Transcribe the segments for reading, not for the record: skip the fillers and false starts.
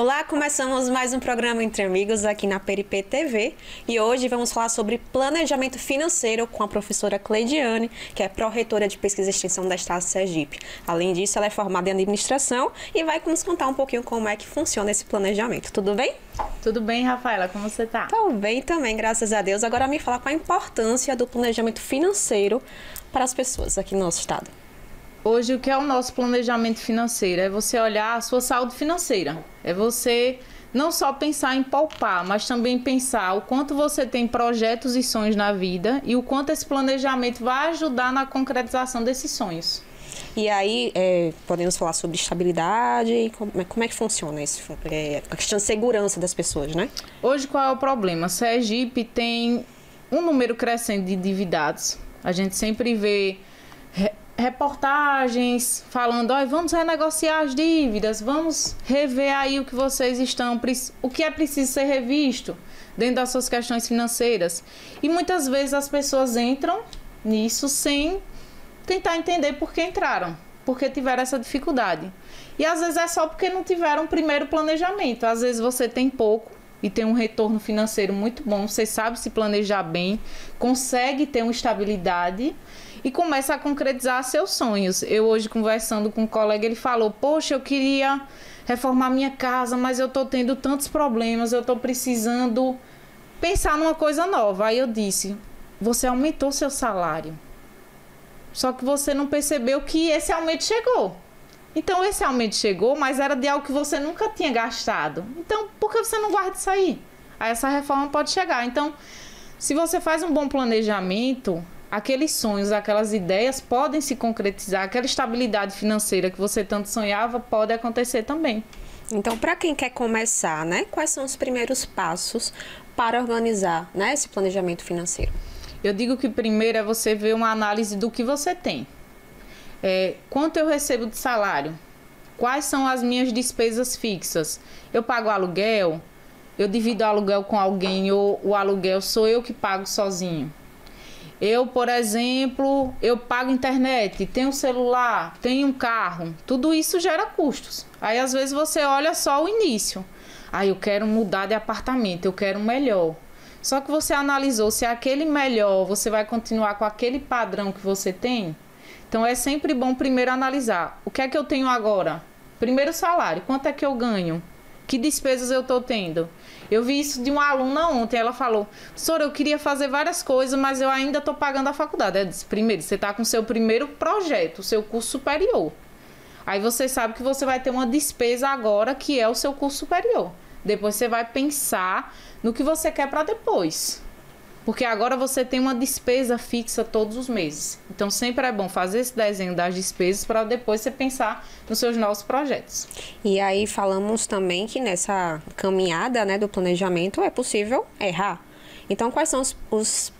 Olá, começamos mais um programa Entre Amigos aqui na PRP TV e hoje vamos falar sobre planejamento financeiro com a professora Cleidiane, que é pró-reitora de pesquisa e extensão da Estado de Sergipe. Além disso, ela é formada em administração e vai nos contar um pouquinho como é que funciona esse planejamento. Tudo bem? Tudo bem, Rafaela, como você tá? Tô bem também, graças a Deus. Agora me fala qual a importância do planejamento financeiro para as pessoas aqui no nosso estado. Hoje, o que é o nosso planejamento financeiro? É você olhar a sua saúde financeira. É você não só pensar em poupar, mas também pensar o quanto você tem projetos e sonhos na vida e o quanto esse planejamento vai ajudar na concretização desses sonhos. E aí, podemos falar sobre estabilidade e como é que funciona isso? A questão de segurança das pessoas, né? Hoje, qual é o problema? Sergipe tem um número crescente de endividados. A gente sempre vê reportagens falando, vamos renegociar as dívidas, vamos rever aí o que vocês estão, o que é preciso ser revisto dentro das suas questões financeiras. E muitas vezes as pessoas entram nisso sem tentar entender por que entraram, porque tiveram essa dificuldade. E às vezes é só porque não tiveram um primeiro planejamento. Às vezes você tem pouco e tem um retorno financeiro muito bom, você sabe se planejar bem, consegue ter uma estabilidade e começa a concretizar seus sonhos. Eu hoje conversando com um colega, ele falou, poxa, eu queria reformar minha casa, mas eu estou tendo tantos problemas, eu estou precisando pensar numa coisa nova. Aí eu disse, você aumentou seu salário, só que você não percebeu que esse aumento chegou. Então esse aumento chegou, mas era de algo que você nunca tinha gastado. Então por que você não guarda isso aí? Aí essa reforma pode chegar. Então, se você faz um bom planejamento, aqueles sonhos, aquelas ideias podem se concretizar, aquela estabilidade financeira que você tanto sonhava pode acontecer também. Então, para quem quer começar, né, quais são os primeiros passos para organizar, né, esse planejamento financeiro? Eu digo que primeiro é você ver uma análise do que você tem. Quanto eu recebo de salário? Quais são as minhas despesas fixas? Eu pago aluguel? Eu divido o aluguel com alguém ou o aluguel sou eu que pago sozinho? Eu, por exemplo, eu pago internet, tenho celular, tenho um carro. Tudo isso gera custos. Aí, às vezes, você olha só o início. Eu quero mudar de apartamento, eu quero um melhor. Só que você analisou se aquele melhor, você vai continuar com aquele padrão que você tem? Então, é sempre bom primeiro analisar. O que é que eu tenho agora? Primeiro salário, quanto é que eu ganho? Que despesas eu estou tendo? Eu vi isso de uma aluna ontem, ela falou, professora, eu queria fazer várias coisas, mas eu ainda estou pagando a faculdade. Eu disse, primeiro, você está com o seu primeiro projeto, o seu curso superior. Aí você sabe que você vai ter uma despesa agora, que é o seu curso superior. Depois você vai pensar no que você quer para depois. Porque agora você tem uma despesa fixa todos os meses. Então, sempre é bom fazer esse desenho das despesas para depois você pensar nos seus novos projetos. E aí, falamos também que nessa caminhada, né, do planejamento é possível errar. Então, quais são os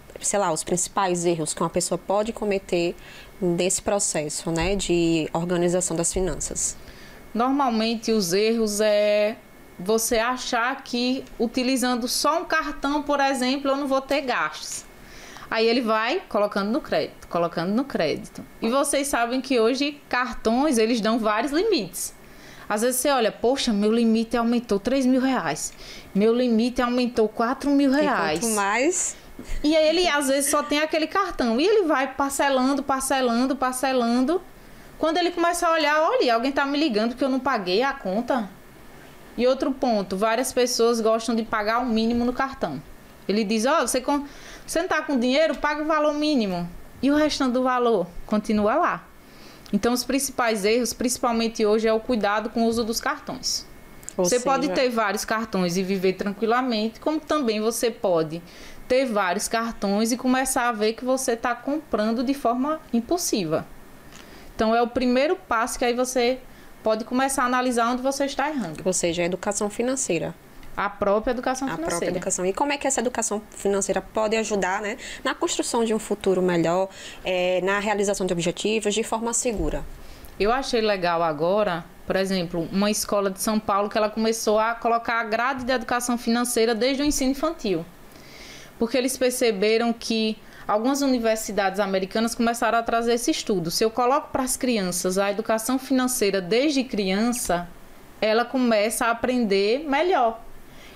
principais erros que uma pessoa pode cometer nesse processo, né, de organização das finanças? Normalmente, os erros é você achar que utilizando só um cartão, por exemplo, eu não vou ter gastos. Aí ele vai colocando no crédito, colocando no crédito. E vocês sabem que hoje cartões, eles dão vários limites. Às vezes você olha, poxa, meu limite aumentou 3 mil reais. Meu limite aumentou 4 mil reais. E quanto mais... E aí ele às vezes só tem aquele cartão. E ele vai parcelando, parcelando, parcelando. Quando ele começa a olhar, olha, alguém tá me ligando porque eu não paguei a conta. E outro ponto, várias pessoas gostam de pagar o mínimo no cartão. Ele diz, você não está com dinheiro, paga o valor mínimo. E o restante do valor continua lá. Então, os principais erros, principalmente hoje, é o cuidado com o uso dos cartões. Você pode ter vários cartões e viver tranquilamente, como também você pode ter vários cartões e começar a ver que você está comprando de forma impulsiva. Então, é o primeiro passo que aí você pode começar a analisar onde você está errando. Ou seja, a educação financeira. A própria educação financeira. A própria educação. E como é que essa educação financeira pode ajudar, né, na construção de um futuro melhor, na realização de objetivos de forma segura? Eu achei legal agora, por exemplo, uma escola de São Paulo que ela começou a colocar a grade de educação financeira desde o ensino infantil. Porque eles perceberam que algumas universidades americanas começaram a trazer esse estudo. Se eu coloco para as crianças a educação financeira desde criança, ela começa a aprender melhor.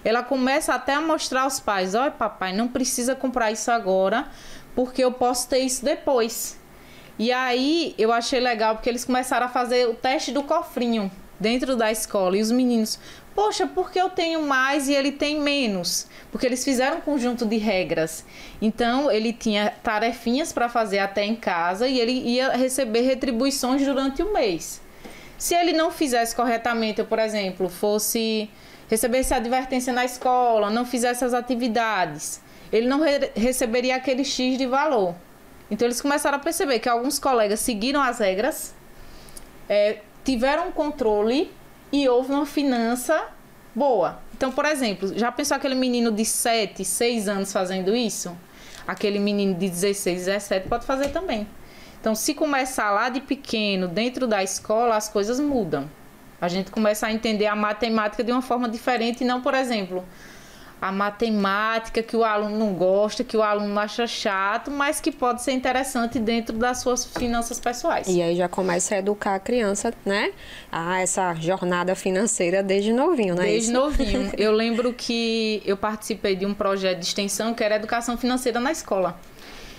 Ela começa até a mostrar aos pais, olha papai, não precisa comprar isso agora, porque eu posso ter isso depois. E aí eu achei legal, porque eles começaram a fazer o teste do cofrinho dentro da escola. E os meninos, poxa, por que eu tenho mais e ele tem menos? Porque eles fizeram um conjunto de regras. Então, ele tinha tarefinhas para fazer até em casa e ele ia receber retribuições durante o mês. Se ele não fizesse corretamente, eu, por exemplo, recebesse advertência na escola, não fizesse as atividades, ele não receberia aquele X de valor. Então, eles começaram a perceber que alguns colegas seguiram as regras, tiveram um controle e houve uma finança boa. Então, por exemplo, já pensou aquele menino de 7, 6 anos fazendo isso? Aquele menino de 16, 17 pode fazer também. Então, se começar lá de pequeno, dentro da escola, as coisas mudam. A gente começa a entender a matemática de uma forma diferente e não, por exemplo, a matemática que o aluno não gosta, que o aluno acha chato, mas que pode ser interessante dentro das suas finanças pessoais. E aí já começa a educar a criança, né? A essa jornada financeira desde novinho, né? Desde novinho. Eu lembro que eu participei de um projeto de extensão que era educação financeira na escola.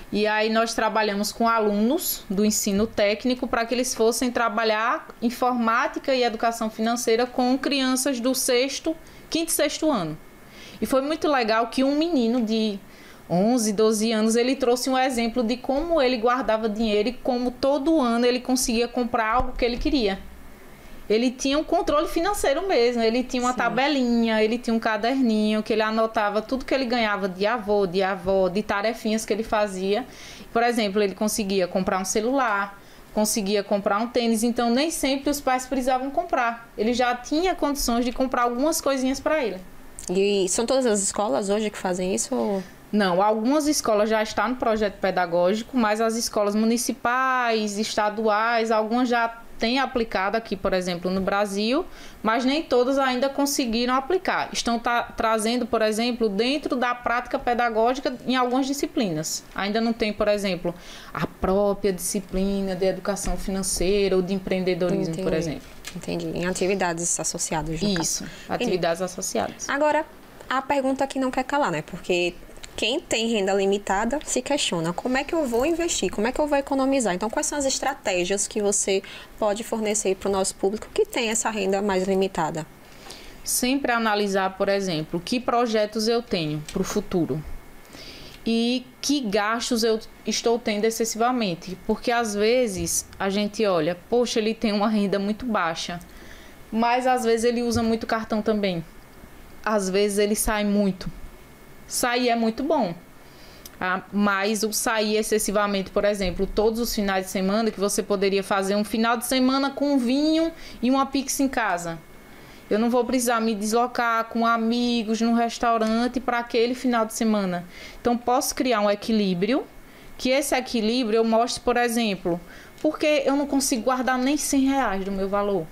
E aí nós trabalhamos com alunos do ensino técnico para que eles fossem trabalhar informática e educação financeira com crianças do quinto e sexto ano. E foi muito legal que um menino de 11, 12 anos, ele trouxe um exemplo de como ele guardava dinheiro e como todo ano ele conseguia comprar algo que ele queria. Ele tinha um controle financeiro mesmo, ele tinha uma tabelinha, ele tinha um caderninho que ele anotava tudo que ele ganhava de avô, de avó, de tarefinhas que ele fazia. Por exemplo, ele conseguia comprar um celular, conseguia comprar um tênis, então nem sempre os pais precisavam comprar. Ele já tinha condições de comprar algumas coisinhas para ele. E são todas as escolas hoje que fazem isso? Ou... Não, algumas escolas já estão no projeto pedagógico, mas as escolas municipais, estaduais, algumas já têm aplicado aqui, por exemplo, no Brasil, mas nem todas ainda conseguiram aplicar. Estão trazendo, por exemplo, dentro da prática pedagógica em algumas disciplinas. Ainda não tem, por exemplo, a própria disciplina de educação financeira ou de empreendedorismo, por exemplo. Entendi. Em atividades associadas. Isso, atividades associadas. Agora, a pergunta que não quer calar, né? Porque quem tem renda limitada se questiona como é que eu vou investir, como é que eu vou economizar. Então, quais são as estratégias que você pode fornecer para o nosso público que tem essa renda mais limitada? Sempre analisar, por exemplo, que projetos eu tenho para o futuro e que gastos eu estou tendo excessivamente. Porque às vezes a gente olha, poxa, ele tem uma renda muito baixa, mas às vezes ele usa muito cartão também. Às vezes ele sai muito. Sair é muito bom, mas o sair excessivamente, por exemplo, todos os finais de semana, que você poderia fazer um final de semana com um vinho e uma pizza em casa. Eu não vou precisar me deslocar com amigos no restaurante para aquele final de semana. Então, posso criar um equilíbrio, que esse equilíbrio eu mostre, por exemplo, porque eu não consigo guardar nem R$100 do meu valor.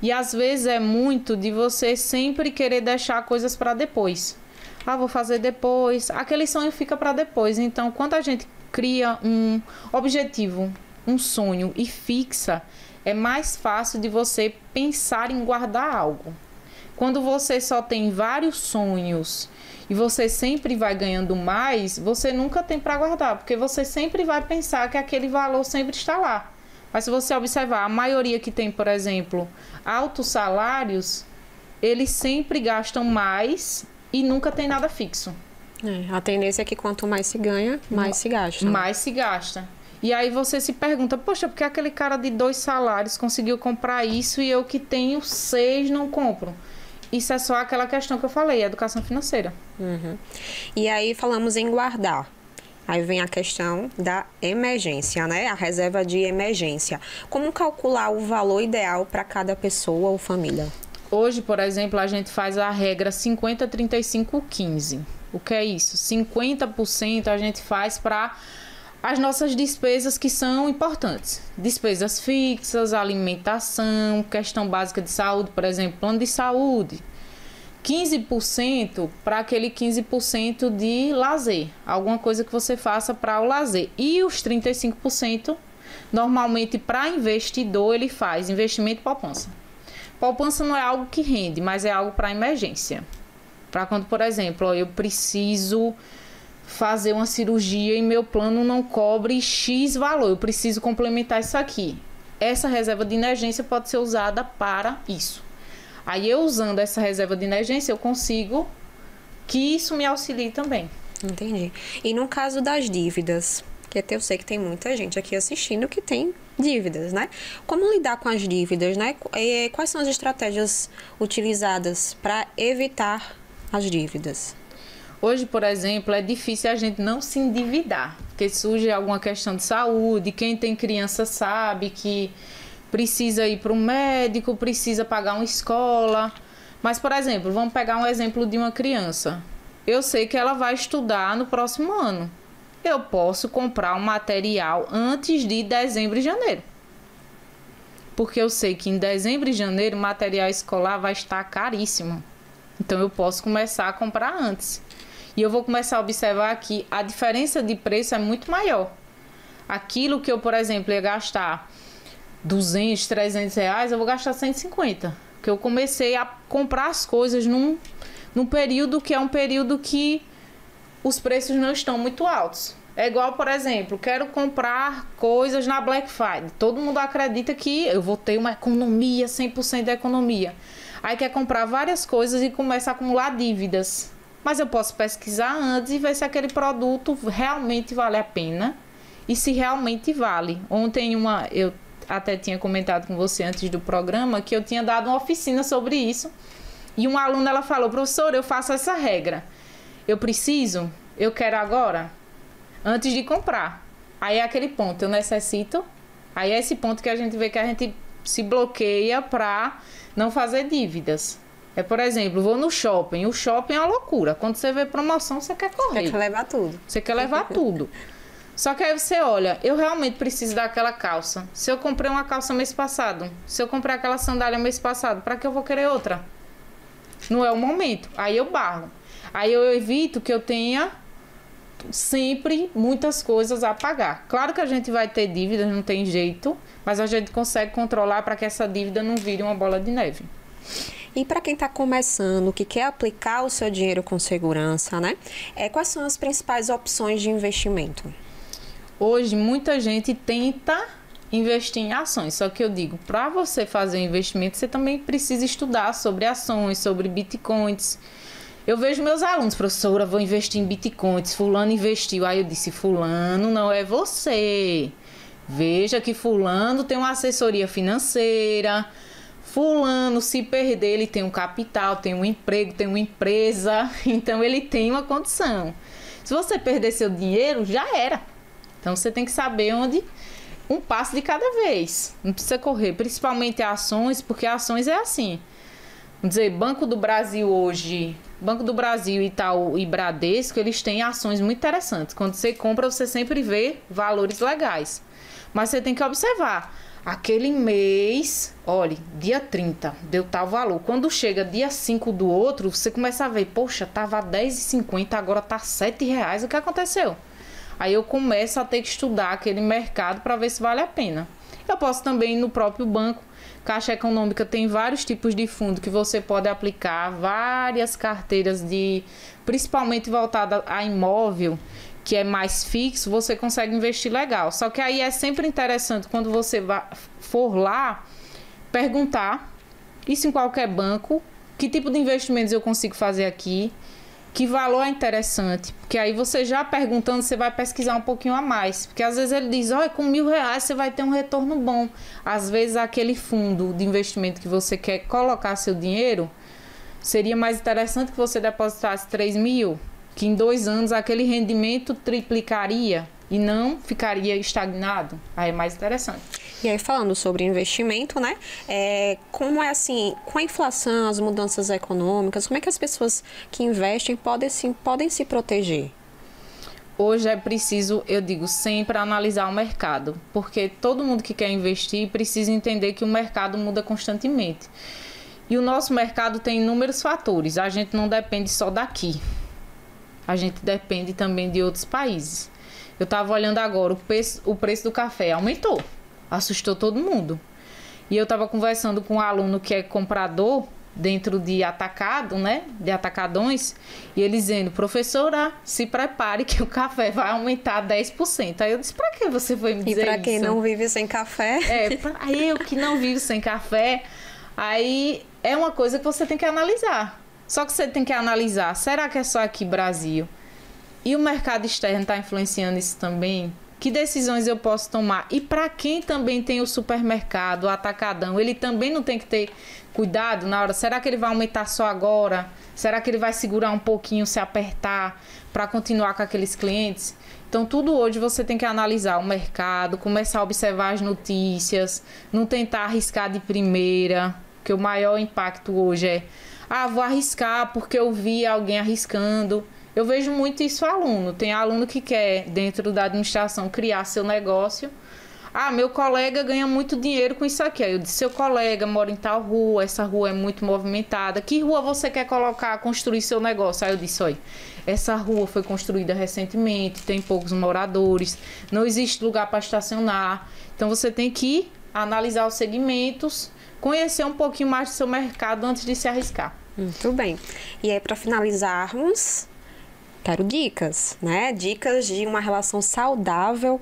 E às vezes é muito de você sempre querer deixar coisas para depois. Vou fazer depois. Aquele sonho fica para depois. Então, quando a gente cria um objetivo, um sonho e fixa, é mais fácil de você pensar em guardar algo. Quando você só tem vários sonhos e você sempre vai ganhando mais, você nunca tem para guardar, porque você sempre vai pensar que aquele valor sempre está lá. Mas se você observar, a maioria que tem, por exemplo, altos salários, eles sempre gastam mais e nunca tem nada fixo. A tendência é que quanto mais se ganha, mais se gasta. Né? Mais se gasta. E aí você se pergunta, poxa, por que aquele cara de 2 salários conseguiu comprar isso e eu que tenho 6 não compro? Isso é só aquela questão que eu falei, educação financeira. E aí falamos em guardar. Aí vem a questão da emergência, né? A reserva de emergência. Como calcular o valor ideal para cada pessoa ou família? Hoje, por exemplo, a gente faz a regra 50, 35, 15. O que é isso? 50% a gente faz para as nossas despesas que são importantes. Despesas fixas, alimentação, questão básica de saúde, por exemplo, plano de saúde. 15% para aquele 15% de lazer. Alguma coisa que você faça para o lazer. E os 35%, normalmente para investidor, ele faz investimento e poupança. Poupança não é algo que rende, mas é algo para emergência. Para quando, por exemplo, eu preciso fazer uma cirurgia e meu plano não cobre X valor, eu preciso complementar isso aqui. Essa reserva de emergência pode ser usada para isso. Aí eu usando essa reserva de emergência, eu consigo que isso me auxilie também. Entendi. E no caso das dívidas, que até eu sei que tem muita gente aqui assistindo que tem dívidas, né? Como lidar com as dívidas, né? E quais são as estratégias utilizadas para evitar as dívidas? Hoje, por exemplo, é difícil a gente não se endividar, porque surge alguma questão de saúde, quem tem criança sabe que precisa ir para um médico, precisa pagar uma escola. Mas, por exemplo, vamos pegar um exemplo de uma criança. Eu sei que ela vai estudar no próximo ano. Eu posso comprar um material antes de dezembro e janeiro. Porque eu sei que em dezembro e janeiro o material escolar vai estar caríssimo. Então eu posso começar a comprar antes. E eu vou começar a observar que a diferença de preço é muito maior. Aquilo que eu, por exemplo, ia gastar 200, 300 reais, eu vou gastar 150. Porque eu comecei a comprar as coisas num período que é um período que os preços não estão muito altos. É igual, por exemplo, quero comprar coisas na Black Friday. Todo mundo acredita que eu vou ter uma economia, 100% de economia. Aí quer comprar várias coisas e começa a acumular dívidas. Mas eu posso pesquisar antes e ver se aquele produto realmente vale a pena e se realmente vale. Ontem eu até tinha comentado com você antes do programa que eu tinha dado uma oficina sobre isso. E uma aluna, ela falou, professora, eu faço essa regra. Eu quero agora, antes de comprar. Aí é aquele ponto, eu necessito. Aí é esse ponto que a gente vê que a gente se bloqueia para não fazer dívidas. É, por exemplo, vou no shopping. O shopping é uma loucura. Quando você vê promoção, você quer correr. Você quer levar tudo. Você quer levar tudo. Só que aí você olha, eu realmente preciso daquela calça. Se eu comprei uma calça mês passado, se eu comprei aquela sandália mês passado, para que eu vou querer outra? Não é o momento. Aí eu barro. Aí eu evito que eu tenha sempre muitas coisas a pagar. Claro que a gente vai ter dívidas, não tem jeito, mas a gente consegue controlar para que essa dívida não vire uma bola de neve. E para quem está começando, que quer aplicar o seu dinheiro com segurança, né? Quais são as principais opções de investimento? Hoje, muita gente tenta investir em ações, só que eu digo, para você fazer investimento, você também precisa estudar sobre ações, sobre bitcoins. Eu vejo meus alunos, professora, vou investir em bitcoins, fulano investiu. Aí eu disse, fulano não é você. Veja que fulano tem uma assessoria financeira. Fulano, se perder, ele tem um capital, tem um emprego, tem uma empresa. Então, ele tem uma condição. Se você perder seu dinheiro, já era. Então, você tem que saber onde... Um passo de cada vez. Não precisa correr. Principalmente ações, porque ações é assim. Vamos dizer, Banco do Brasil hoje... Banco do Brasil, Itaú e Bradesco, eles têm ações muito interessantes. Quando você compra, você sempre vê valores legais. Mas você tem que observar. Aquele mês, olha, dia 30, deu tal valor. Quando chega dia 5 do outro, você começa a ver, poxa, tava R$10,50, agora tá R$7. O que aconteceu? Aí eu começo a ter que estudar aquele mercado para ver se vale a pena. Eu posso também ir no próprio banco. Caixa Econômica tem vários tipos de fundo que você pode aplicar, várias carteiras principalmente voltada a imóvel, que é mais fixo, você consegue investir legal. Só que aí é sempre interessante quando você for lá perguntar, isso em qualquer banco, que tipo de investimentos eu consigo fazer aqui, que valor é interessante. Porque aí você já perguntando, você vai pesquisar um pouquinho a mais. Porque às vezes ele diz, olha, com R$1.000 você vai ter um retorno bom. Às vezes aquele fundo de investimento que você quer colocar seu dinheiro, seria mais interessante que você depositasse 3.000, que em 2 anos aquele rendimento triplicaria e não ficaria estagnado. Aí é mais interessante. E aí, falando sobre investimento, né? Como é assim, com a inflação, as mudanças econômicas, como é que as pessoas que investem podem se proteger? Hoje é preciso, eu digo, sempre analisar o mercado, porque todo mundo que quer investir precisa entender que o mercado muda constantemente. E o nosso mercado tem inúmeros fatores, a gente não depende só daqui, a gente depende também de outros países. Eu estava olhando agora, o preço do café aumentou, assustou todo mundo. E eu estava conversando com um aluno que é comprador dentro de atacado, né? De atacadões. E ele dizendo, professora, se prepare que o café vai aumentar 10%. Aí eu disse, para que você foi me dizer isso? E para quem não vive sem café? Para eu que não vivo sem café. Aí é uma coisa que você tem que analisar. Só que você tem que analisar, será que é só aqui Brasil? E o mercado externo está influenciando isso também? Que decisões eu posso tomar? E para quem também tem o supermercado, o atacadão, ele também não tem que ter cuidado na hora? Será que ele vai aumentar só agora? Será que ele vai segurar um pouquinho, se apertar, para continuar com aqueles clientes? Então, tudo hoje você tem que analisar o mercado, começar a observar as notícias, não tentar arriscar de primeira, porque o maior impacto hoje é vou arriscar porque eu vi alguém arriscando. Eu vejo muito isso aluno. Tem aluno que quer, dentro da administração, criar seu negócio. Meu colega ganha muito dinheiro com isso aqui. Aí eu disse, seu colega mora em tal rua, essa rua é muito movimentada. Que rua você quer construir seu negócio? Aí eu disse, olha, essa rua foi construída recentemente, tem poucos moradores, não existe lugar para estacionar. Então você tem que analisar os segmentos, conhecer um pouquinho mais do seu mercado antes de se arriscar. Muito bem. E aí, para finalizarmos, quero dicas, né? Dicas de uma relação saudável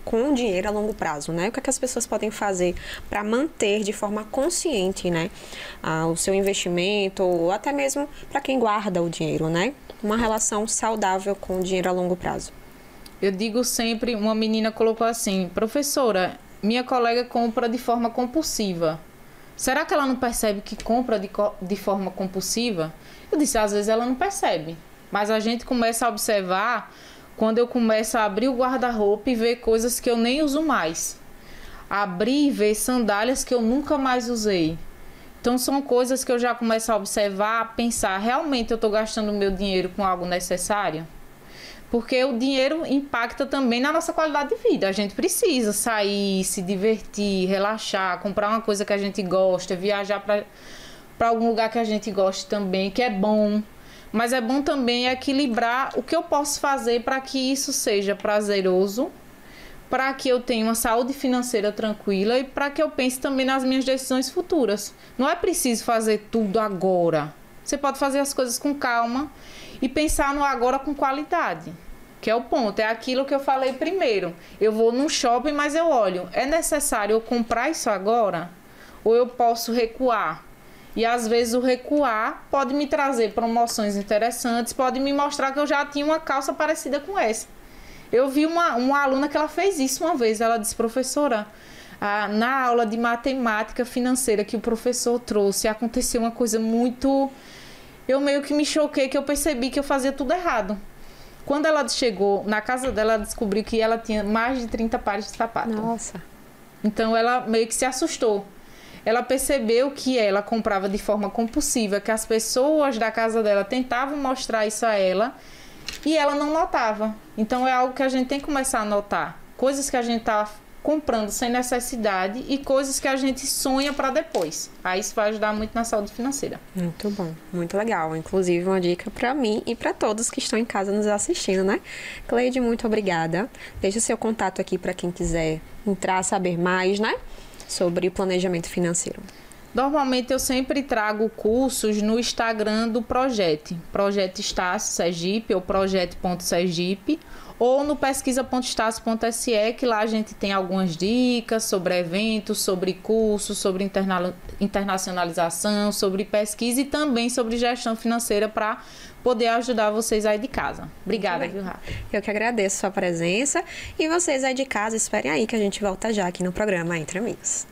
com o dinheiro a longo prazo, né? O que é que as pessoas podem fazer para manter de forma consciente, né, o seu investimento, ou até mesmo para quem guarda o dinheiro, né? Uma relação saudável com o dinheiro a longo prazo. Eu digo sempre, uma menina colocou assim, professora, minha colega compra de forma compulsiva. Será que ela não percebe que compra de forma compulsiva? Eu disse, às vezes ela não percebe. Mas a gente começa a observar quando eu começo a abrir o guarda-roupa e ver coisas que eu nem uso mais. Abrir e ver sandálias que eu nunca mais usei. Então são coisas que eu já começo a observar, a pensar, realmente eu estou gastando o meu dinheiro com algo necessário? Porque o dinheiro impacta também na nossa qualidade de vida. A gente precisa sair, se divertir, relaxar, comprar uma coisa que a gente gosta, viajar para algum lugar que a gente goste também, que é bom. Mas é bom também equilibrar o que eu posso fazer para que isso seja prazeroso, para que eu tenha uma saúde financeira tranquila e para que eu pense também nas minhas decisões futuras. Não é preciso fazer tudo agora. Você pode fazer as coisas com calma e pensar no agora com qualidade, que é o ponto. É aquilo que eu falei primeiro. Eu vou num shopping, mas eu olho. É necessário eu comprar isso agora? Ou eu posso recuar? E às vezes o recuar pode me trazer promoções interessantes, pode me mostrar que eu já tinha uma calça parecida com essa. Eu vi uma aluna que ela fez isso uma vez. Ela disse, professora, na aula de matemática financeira que o professor trouxe, aconteceu uma coisa muito... Eu meio que me choquei, que eu percebi que eu fazia tudo errado. Quando ela chegou na casa dela, ela descobriu que ela tinha mais de 30 pares de sapato. Nossa. Então ela meio que se assustou. Ela percebeu que ela comprava de forma compulsiva, que as pessoas da casa dela tentavam mostrar isso a ela e ela não notava. Então é algo que a gente tem que começar a notar. Coisas que a gente está comprando sem necessidade e coisas que a gente sonha para depois. Aí isso vai ajudar muito na saúde financeira. Muito bom, muito legal. Inclusive uma dica para mim e para todos que estão em casa nos assistindo, né? Cleide, muito obrigada. Deixa o seu contato aqui para quem quiser entrar, saber mais, né, sobre planejamento financeiro. Normalmente eu sempre trago cursos no Instagram do Projeto Estácio Sergipe ou projeto.sergipe, ou no pesquisa.estácio.se, que lá a gente tem algumas dicas sobre eventos, sobre cursos, sobre internacionalização, sobre pesquisa e também sobre gestão financeira para poder ajudar vocês aí de casa. Obrigada, viu, Rafa? Eu que agradeço a sua presença e vocês aí de casa, esperem aí que a gente volta já aqui no programa Entre Amigos.